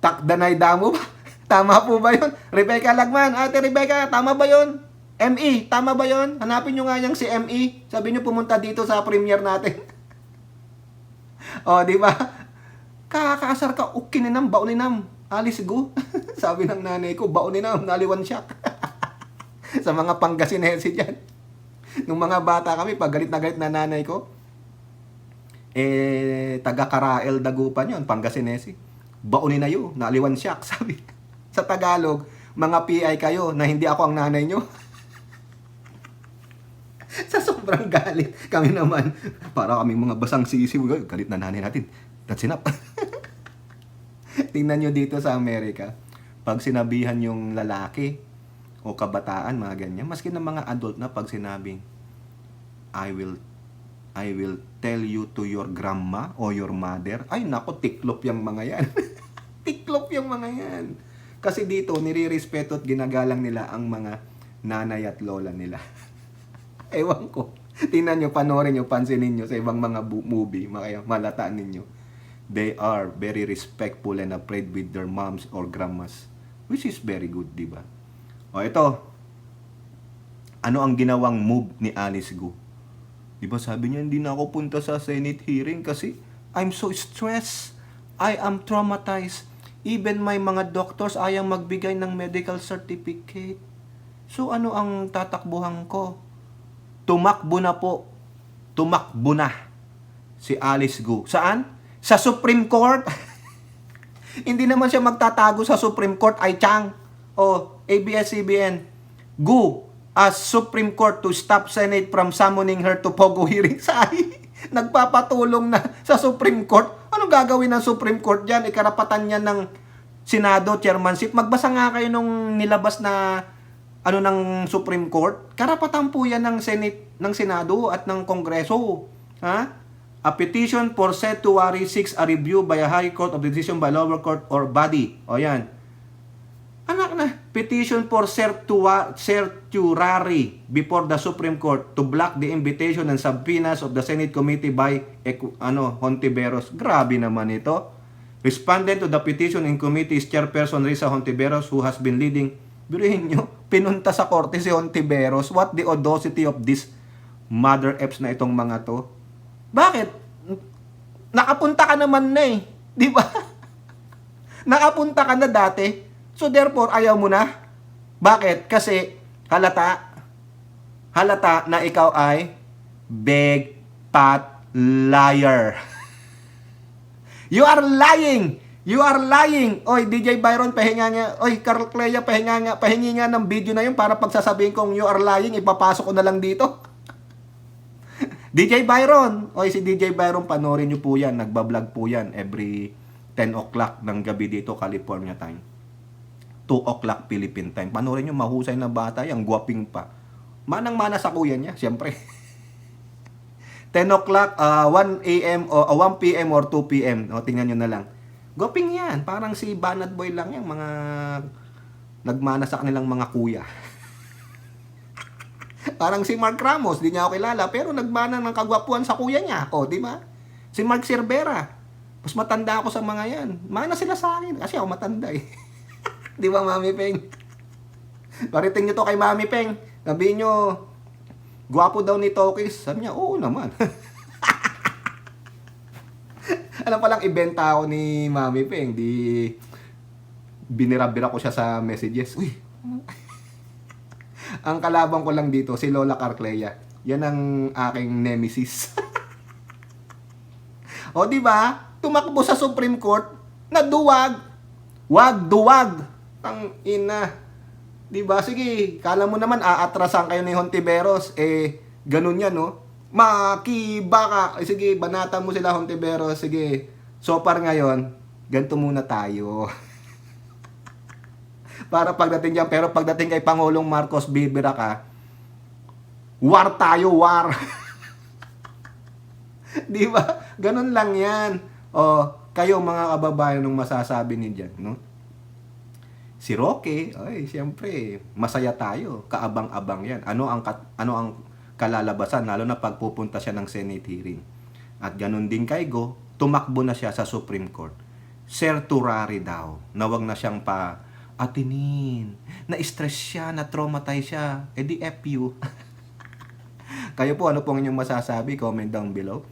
Takdanay Damo ba? Tama po ba yun? Rebecca Lagman. Ate Rebecca, tama ba yun? ME, tama ba yun? Hanapin nyo nga yung si ME. Sabi nyo pumunta dito sa premiere natin. O, di ba? Kakaasar ka. Okay na nam, bauninam. Alice Go. Sabi ng nanay ko, bauninam, naliwan siya. Sa mga Pangasinense dyan. Nung mga bata kami, pag galit na nanay ko, taga Karael Dagupan yun, Pangasinense. Baunin na yun, naliwan siya. Sabi, sa Tagalog, mga PI kayo na hindi ako ang nanay nyo. Sa sobrang galit, kami naman, para kaming mga basang sisiw, galit na nanay natin. That's enough. Tingnan nyo dito sa Amerika, pag sinabihan yung lalaki, o kabataan, mga ganyan. Maski ng mga adult na pag sinabing, I will tell you to your grandma o your mother. Ay, nako, tiklop yung mga yan. Tiklop yung mga yan. Kasi dito, nirirespeto at ginagalang nila ang mga nanay at lola nila. Ewan ko. Tingnan nyo, panoorin nyo, pansinin nyo sa ibang mga movie, malataan ninyo. They are very respectful and afraid with their moms or grandmas. Which is very good, di ba? O ito, ano ang ginawang move ni Alice Go? Diba sabi niya, hindi na ako punta sa Senate hearing kasi I'm so stressed. I am traumatized. Even my mga doctors ayaw magbigay ng medical certificate. So ano ang tatakbuhan ko? Tumakbo na po. Tumakbo na si Alice Go. Saan? Sa Supreme Court. Hindi naman siya magtatago sa Supreme Court, ay Chang. O ABS-CBN, Go as Supreme Court to stop Senate from summoning her to Pogo hearing. Say, nagpapatulong na sa Supreme Court. Anong gagawin ng Supreme Court dyan? Ikarapatan niya ng Senado chairmanship. Magbasa nga kayo nung nilabas na ano ng Supreme Court. Karapatan po yan ng Senate, ng Senado at ng Kongreso. Ha? A petition for certiorari seeks a review by a high court of the decision by lower court or body. O yan. Anak na, petition for certiorari before the Supreme Court to block the invitation and subpoenas of the Senate Committee by Hontiveros. Grabe naman ito. Respondent to the petition in committee is Chairperson Risa Hontiveros who has been leading. Biruhin nyo, pinunta sa korte si Hontiveros. What the audacity of this mother F's na itong mga to? Bakit? Nakapunta ka naman na eh. Di ba? Nakapunta ka na dati. So therefore, ayaw mo na. Bakit? Kasi halata na ikaw ay big fat liar. You are lying. You are lying. Oy, DJ Byron, pahinga nga. Oy, Carl Clea, pahingi nga ng video na yun para pagsasabihin kong you are lying, ipapasok ko na lang dito. DJ Byron. Oy, si DJ Byron, panoorin nyo po yan. Nagbablog po yan every 10 o'clock ng gabi dito, California time. 2 o'clock Philippine time. Panoorin nyo, mahusay na bata yan, guwaping pa. Manang-mana sa kuya niya, siyempre. 10 o'clock, 1 a.m. o 1 p.m. or 2 p.m. O, tingnan nyo na lang. Goping yan. Parang si Banat Boy lang yan. Mga nagmana sa kanilang mga kuya. Parang si Mark Ramos. Di niya ako kilala. Pero nagmana ng kagwapuan sa kuya niya. O, di ba? Si Mark Cervera. Mas matanda ako sa mga yan. Mana sila sa akin. Kasi ako matanda eh. Di ba, Mami Peng? Pariting nyo to kay Mami Peng. Sabihin nyo, gwapo daw ni Tokis. Sabi niya, oo naman. Alam palang ibenta ako ni Mami Peng. Di binirabira ko siya sa messages. Uy. Ang kalabang ko lang dito, si Lola Carclea. Yan ang aking nemesis. O di ba? Tumakbo sa Supreme Court na duwag. Wag, duwag. Tang ina. Di ba? Sige, kala mo naman aatrasan kayo ni Hontiveros. Ganun yan, no? Makibaka. Sige, banata mo sila, Hontiveros. Sige. So far ngayon, ganito muna tayo. Para pagdating dyan, pero pagdating kay Pangulong Marcos, bibira ka. War tayo, war. Di ba? Ganun lang yan. O, kayo mga kababayan nung masasabi niyo dyan, no? Si Roque, ay, siyempre, masaya tayo. Kaabang-abang yan. Ano ang kalalabasan, lalo na pagpupunta siya ng Senate hearing. At ganun din kay Go, tumakbo na siya sa Supreme Court. Certiorari daw, na wag na siyang atinin. Na-stress siya, na-traumatize siya. Di FU. Kayo po, ano pong inyong masasabi? Comment down below.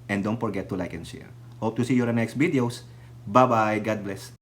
And don't forget to like and share. Hope to see you in the next videos. Bye-bye. God bless.